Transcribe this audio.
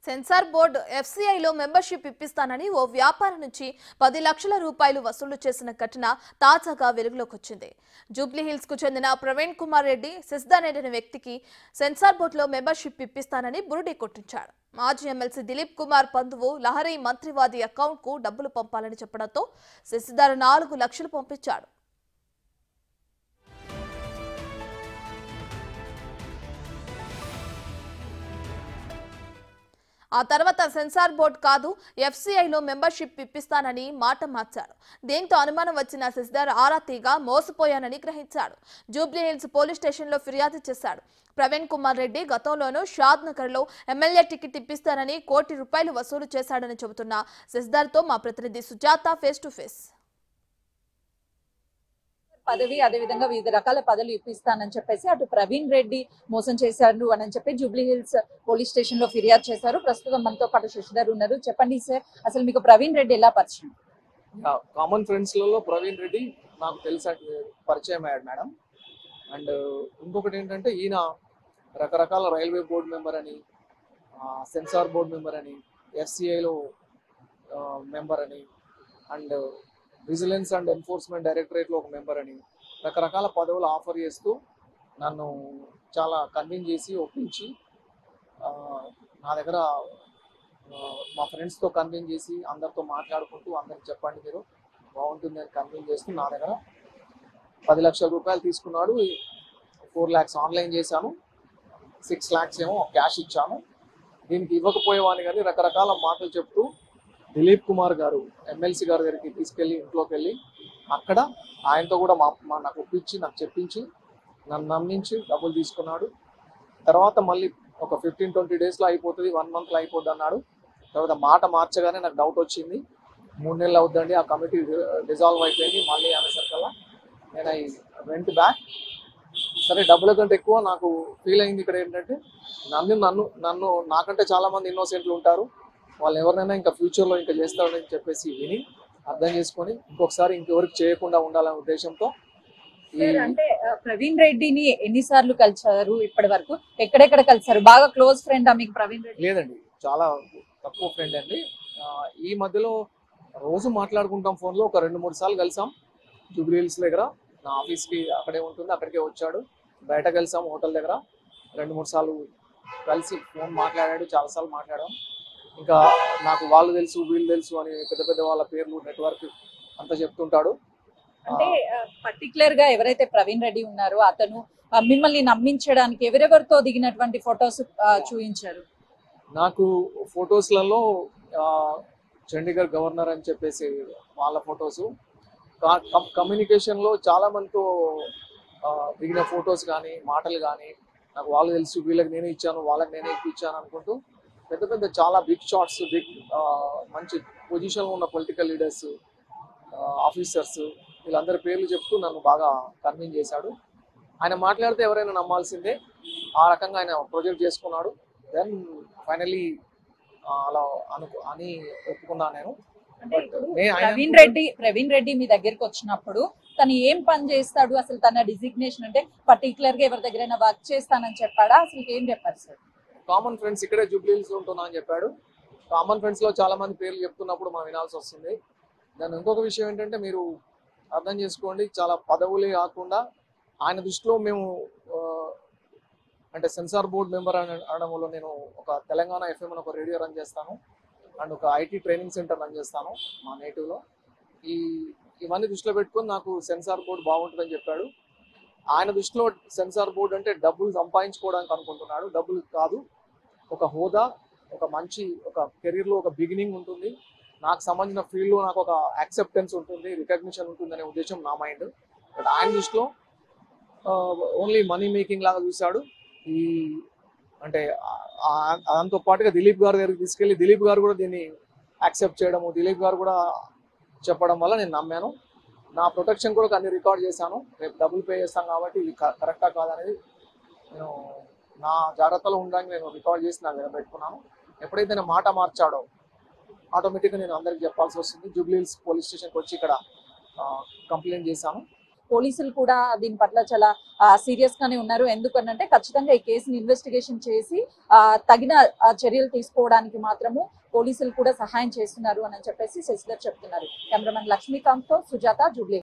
Censor board ఎఫ్సీఐలో membership ఇప్పిస్తానని ఓ వ్యాపారి నుంచి 10 లక్షల రూపాయలు వసూలు చేసిన ఘటన తాజాగా వెలుగులోకి వచ్చింది. జూబ్లీహిల్స్ కు చెందిన ప్రవీణ్ కుమార్ రెడ్డి సిస్దాన్ అనే వ్యక్తికి సెన్సార్ బోర్డులో మెంబర్షిప్ ఇప్పిస్తానని బురుడి కొట్టించాడు. మాజీ ఎమ్మెల్సీ దిలీప్ కుమార్ పంతువు లహరి మంత్రివాది అకౌంట్ కు డబ్బులు పంపాలని చెప్పడంతో సిస్దార్ 4 లక్షలు పంపించాడు. ఆ తర్వాత సెన్సార్ బోర్డు కాదు ఎఫ్సీఐలో మెంబర్షిప్ ఇప్పిస్తానని మాట మార్చాడు. దీంతో అనుమానం వచ్చిన సిస్దార్ ఆరా తీగా మోసపోయానని గ్రహించాడు. జూబ్లీహిల్స్ పోలీస్ స్టేషన్లో ఫిర్యాదు చేశాడు. ప్రవీణ్ కుమార్ రెడ్డి గతంలోనూ షాద్ నగర్లో ఎమ్మెల్యే టికెట్ ఇప్పిస్తానని ₹1 కోటి వసూలు చేశాడని చెబుతున్న సిస్దార్తో మా ప్రతినిధి సుజాత ఫేస్ టు ఫేస్. పదవి అదే విధంగా వివిధ రకాల పదవులు ఇప్పిస్తానని చెప్పేసి అటు ప్రవీణ్ రెడ్డి మోసం చేశారు అని చెప్పి జూబ్లీహిల్స్ పోలీస్ స్టేషన్ లో ఫిర్యాదు చేశారు. ప్రస్తుతం మనతో పాటు శశిధర్ ఉన్నారు. చెప్పండి సార్, అసలు మీకు ప్రవీణ్ రెడ్డి ఎలా పరిచయం? కామన్ ఫ్రెండ్స్ లలో ప్రవీణ్ రెడ్డి నాకు తెలిసి పరిచయం అయ్యాడు మేడం. అండ్ ఇంకొకటి ఏంటంటే ఈయన రకరకాల రైల్వే బోర్డు మెంబర్ అని, సెన్సార్ బోర్డు మెంబర్ అని, ఎఫ్సిఐలో మెంబర్ అని, అండ్ విజిలెన్స్ అండ్ ఎన్ఫోర్స్మెంట్ డైరెక్టరేట్లో ఒక మెంబర్ అని రకరకాల పదవులు ఆఫర్ చేస్తూ నన్ను చాలా కన్విన్స్ చేసి ఒప్పించి నా దగ్గర మా ఫ్రెండ్స్తో కన్విన్స్ చేసి అందరితో మాట్లాడుకుంటూ అందరికి చెప్పండి మీరు బాగుంటుంది అని కన్విన్స్ చేస్తూ నా దగ్గర 10 లక్షల రూపాయలు తీసుకున్నాడు. 4 lakhs ఆన్లైన్ చేశాను, 6 lakhs ఏమో క్యాష్ ఇచ్చాను. దీనికి ఇవ్వకపోయేవాడిని కానీ రకరకాల మాటలు చెప్తూ దిలీప్ కుమార్ గారు ఎమ్మెల్సీ గారి దగ్గరికి తీసుకెళ్ళి ఇంట్లోకి వెళ్ళి అక్కడ ఆయనతో కూడా నాకు ఒప్పించి నాకు చెప్పించి నన్ను నమ్మించి డబ్బులు తీసుకున్నాడు. తర్వాత మళ్ళీ ఒక 15-20 daysలో అయిపోతుంది, 1 monthలో అయిపోద్ది అన్నాడు. తర్వాత మాట మార్చగానే నాకు డౌట్ వచ్చింది. 3 నెలలు అవుద్దండి, ఆ కమిటీ డిజాల్వ్ అయిపోయింది మళ్ళీ అనేసరికల్లా నేను వెంట్ బ్యాక్. సరే డబ్బుల కంటే ఎక్కువ నాకు ఫీల్ అయింది ఇక్కడ ఏంటంటే నన్ను నాకంటే చాలామంది ఇన్నోసెంట్లు ఉంటారు, వాళ్ళు ఎవరినైనా ఇంకా ఫ్యూచర్లో ఇంకా చేస్తారని చెప్పేసి విని అర్థం చేసుకొని ఇంకొకసారి ఇంకెవరికి చేయకుండా ఉండాలనే ఉద్దేశంతో. అంటే ప్రవీణ్ రెడ్డిని ఎన్నిసార్లు కలిసారు ఇప్పటి వరకు? ఎక్కడెక్కడ కలిసారు? బాగా క్లోజ్ ఫ్రెండ్ మీకు ప్రవీణ్ రెడ్డి? లేదండి, చాలా తక్కువ ఫ్రెండ్ అండి. ఈ మధ్యలో రోజు మాట్లాడుకుంటాం ఫోన్లో. ఒక 2-3 సార్లు కలిసాం జూబ్లీహిల్స్ దగ్గర. నా ఆఫీస్కి అక్కడే ఉంటుంది, అక్కడికే వచ్చాడు. బయట కలిసాం హోటల్ దగ్గర 2-3 సార్లు కలిసి ఫోన్ మాట్లాడాడు, చాలాసార్లు మాట్లాడాం. ఇంకా నాకు వాళ్ళు తెలుసు వీళ్ళు తెలుసు అని పెద్ద పెద్ద వాళ్ళ పేర్లు నెట్వర్క్ అంతా చెప్తుంటాడు. అంటే పర్టికులర్ గా ఎవరైతే ప్రవీణ్ రెడ్డి ఉన్నారో అతను మిమ్మల్ని నమ్మించడానికి ఎవరెవరితో దిగినటువంటి ఫొటోస్ చూపించారు? నాకు ఫొటోస్లలో చండీగఢ్ గవర్నర్ అని చెప్పేసి వాళ్ళ ఫొటోసు, కమ్యూనికేషన్లో చాలా మందితో దిగిన ఫొటోస్ కానీ మాటలు కానీ నాకు వాళ్ళు తెలుసు, వీళ్ళకి నేనే ఇచ్చాను వాళ్ళకి నేనే ఇప్పించాను అనుకుంటూ పెద్ద పెద్ద చాలా బిగ్ షాట్స్, మంచి పొజిషన్లో ఉన్న పొలిటికల్ లీడర్స్, ఆఫీసర్స్ వీళ్ళందరి పేర్లు చెప్తూ నన్ను బాగా కన్విన్స్ చేశాడు. ఆయన మాట్లాడితే ఎవరైనా నమ్మాల్సిందే, ఆ రకంగా ఆయన ప్రొజెక్ట్ చేసుకున్నాడు. దెన్ ఫైనలీ అలా అని ఒప్పుకున్నాను నేను. ప్రవీణ్ రెడ్డి మీ దగ్గరికి వచ్చినప్పుడు తను ఏం పని చేస్తాడు, అసలు తన డిజిగ్నేషన్ అంటే పర్టికులర్ గా ఎవరి దగ్గరైనా వర్క్ చేస్తానని చెప్పాడా, అసలు ఏం చెప్పారు సార్? కామన్ ఫ్రెండ్స్ ఇక్కడే జూబ్లీహిల్స్ లో ఉంటున్నా అని చెప్పాడు. కామన్ ఫ్రెండ్స్ లో చాలా మంది పేర్లు చెప్తున్నప్పుడు మనం వినాల్సి వస్తుంది. దాని ఇంకొక విషయం ఏంటంటే మీరు అర్థం చేసుకోండి, చాలా పదవులే కాకుండా ఆయన దృష్టిలో మేము అంటే సెన్సార్ బోర్డు మెంబర్ అనడంలో నేను ఒక తెలంగాణ FM అని ఒక రేడియో రన్ చేస్తాను అండ్ ఒక IT ట్రైనింగ్ సెంటర్ రన్ చేస్తాను మా నేటివ్లో. ఇవన్నీ దృష్టిలో పెట్టుకొని నాకు సెన్సార్ బోర్డు బాగుంటుందని చెప్పాడు. ఆయన దృష్టిలో సెన్సార్ బోర్డు అంటే డబ్బులు సంపాదించుకోవడానికి అనుకుంటున్నాడు, డబ్బులు కాదు. ఒక హోదా, ఒక మంచి ఒక కెరీర్లో ఒక బిగినింగ్ ఉంటుంది, నాకు సంబంధించిన ఫీల్డ్లో నాకు ఒక యాక్సెప్టెన్స్ ఉంటుంది, రికగ్నిషన్ ఉంటుంది అనే ఉద్దేశం నా మైండ్. బట్ ఆయన దృష్టిలో ఓన్లీ మనీ మేకింగ్ లాగా చూశాడు. అంటే దాంతో పాటుగా దిలీప్ గారి దగ్గరికి తీసుకెళ్ళి దిలీప్ గారు కూడా దీన్ని యాక్సెప్ట్ చేయడము, దిలీప్ గారు కూడా చెప్పడం వల్ల నేను నమ్మాను. నా ప్రొటెక్షన్ కూడా అన్ని రికార్డ్ చేశాను. రేపు డబ్బులు పే చేస్తాం కాబట్టి ఇది కరెక్టా కాదనేది నేను నా జాగ్రత్తలో ఉండడానికి నేను రికార్డ్ చేసి నా దగ్గర పెట్టుకున్నాను. ఎప్పుడైతే నేను మాట మార్చాడో ఆటోమేటిక్గా నేను అందరికి చెప్పాల్సి వస్తుంది. జూబ్లీహిల్స్ పోలీస్ స్టేషన్కి వచ్చి ఇక్కడ కంప్లైంట్ చేశాను. పోలీసులు కూడా దీని పట్ల చాలా సీరియస్ గానే ఉన్నారు. ఎందుకనంటే ఖచ్చితంగా ఈ కేసుని ఇన్వెస్టిగేషన్ చేసి తగిన చర్యలు తీసుకోవడానికి మాత్రము పోలీసులు కూడా సహాయం చేస్తున్నారు అని చెప్పేసి శశిధర్ చెప్తున్నారు. కెమెరామెన్ లక్ష్మీకాంత్ తో సుజాత, జూబ్లీ.